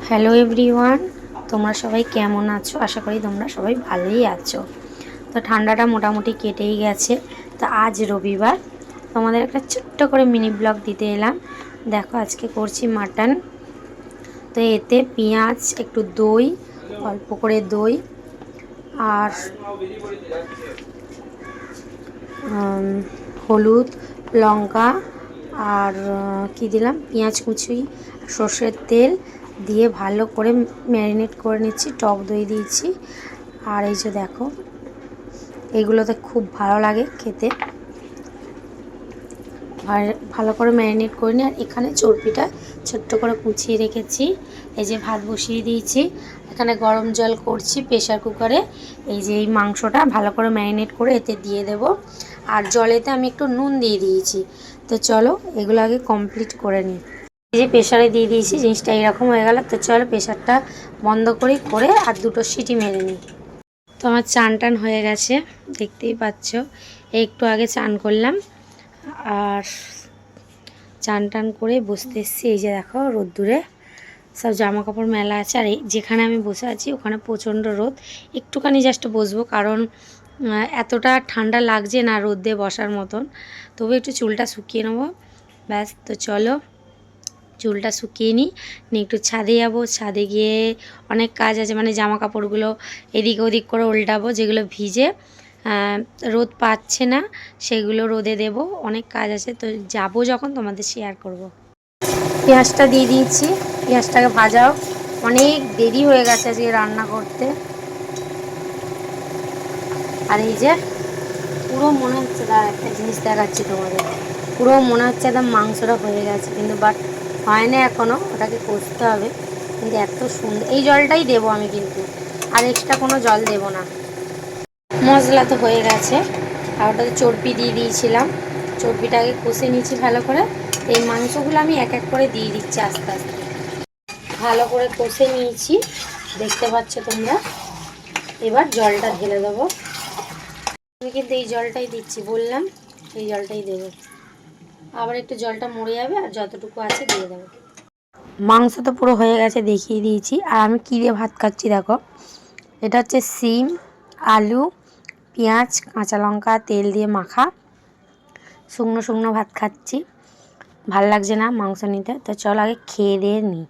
Hello everyone, তোমরা সবাই কেমন আছো? আশা করি তোমরা সবাই ভালোই আছো। তো ঠান্ডাটা মোটামুটি কেটেই গেছে। তো আজ রবিবার, তোমাদের একটা ছোট্ট করে মিনি ব্লগ দিতে এলাম। দেখো আজকে করছি মাটন। তো এতে পেঁয়াজ, একটু দই, অল্প করে দই আর হলুদ, লঙ্কা আর কি দিলাম, পেঁয়াজ কুচি, সর্ষের তেল দিয়ে ভালো করে ম্যারিনেট করে নিচ্ছি। টক দই দিয়েছি। আর এই যে দেখো, এগুলোতে খুব ভালো লাগে খেতে। আর ভালো করে ম্যারিনেট করে নিই। আর এখানে চর্বিটা ছোট্ট করে কুচিয়ে রেখেছি। এই যে ভাত বসিয়ে দিয়েছি, এখানে গরম জল করছি প্রেশার কুকারে। এই যে এই মাংসটা ভালো করে ম্যারিনেট করে এতে দিয়ে দেব। আর জলেতে আমি একটু নুন দিয়ে দিয়েছি। তো চলো এগুলো আগে কমপ্লিট করে নিই। এই যে প্রেশারে দিয়ে দিয়েছি, জিনিসটা এরকম হয়ে গেল। তো চলো প্রেশারটা বন্ধ করে আর দুটো সিটি মেরে নিই। তো আমার চান টান হয়ে গেছে, দেখতেই পাচ্ছ। একটু আগে চান করলাম আর চান টান করে বসতে এসেছি। এই যে দেখো রোদ্দুরে সব জামা কাপড় মেলা আছে। আর যেখানে আমি বসে আছি ওখানে প্রচণ্ড রোদ। একটুখানি জাস্ট বসবো, কারণ এতটা ঠান্ডা লাগছে না রোদে বসার মতন। তবু একটু চুলটা শুকিয়ে নেবো, ব্যাস। তো চলো চুলটা শুকিয়ে নিই, নিয়ে একটু ছাদে যাবো। ছাদে গিয়ে অনেক কাজ আছে, মানে জামা কাপড়গুলো এদিক ওদিক করে উল্টাবো, যেগুলো ভিজে রোদ পাচ্ছে না সেগুলো রোদে দেব। অনেক কাজ আছে, তো যাবো যখন তোমাদের শেয়ার করব। পেঁয়াজটা দিয়ে দিয়েছি, পেঁয়াজটাকে ভাজাও। অনেক দেরি হয়ে গেছে আজকে রান্না করতে। আর এই যে পুরো মনে হচ্ছে, একটা জিনিস দেখাচ্ছি তোমাদের, পুরো মনে হচ্ছে একদম মাংসটা হয়ে গেছে, কিন্তু বাট হয় না এখনও, ওটাকে কষতে হবে। কিন্তু এত সুন্দর, এই জলটাই দেবো আমি, কিন্তু আর এক্সট্রা কোনো জল দেব না। মশলা তো হয়ে গেছে। আর ওটাতে চর্বি দিয়ে দিয়েছিলাম, চর্বিটাকে কষে নিয়েছি ভালো করে। এই মাংসগুলো আমি এক এক করে দিয়ে দিচ্ছি আস্তে আস্তে। ভালো করে কষে নিয়েছি, দেখতে পাচ্ছ তোমরা। এবার জলটা ঢেলে দেবো। আমি কিন্তু এই জলটাই দিচ্ছি, বললাম এই জলটাই দেবো। আবার একটু জলটা মরে যাবে, আর যতটুকু আছে দিয়ে দেবো। মাংস তো পুরো হয়ে গেছে, দেখিয়ে দিয়েছি। আর আমি কী দিয়ে ভাত খাচ্ছি দেখো, এটা হচ্ছে সিম, আলু, পেঁয়াজ, কাঁচা লঙ্কা, তেল দিয়ে মাখা শুকনো শুকনো ভাত খাচ্ছি। ভাল লাগছে না মাংস নিতে। তো চলো আগে খেয়ে দিয়ে নিই।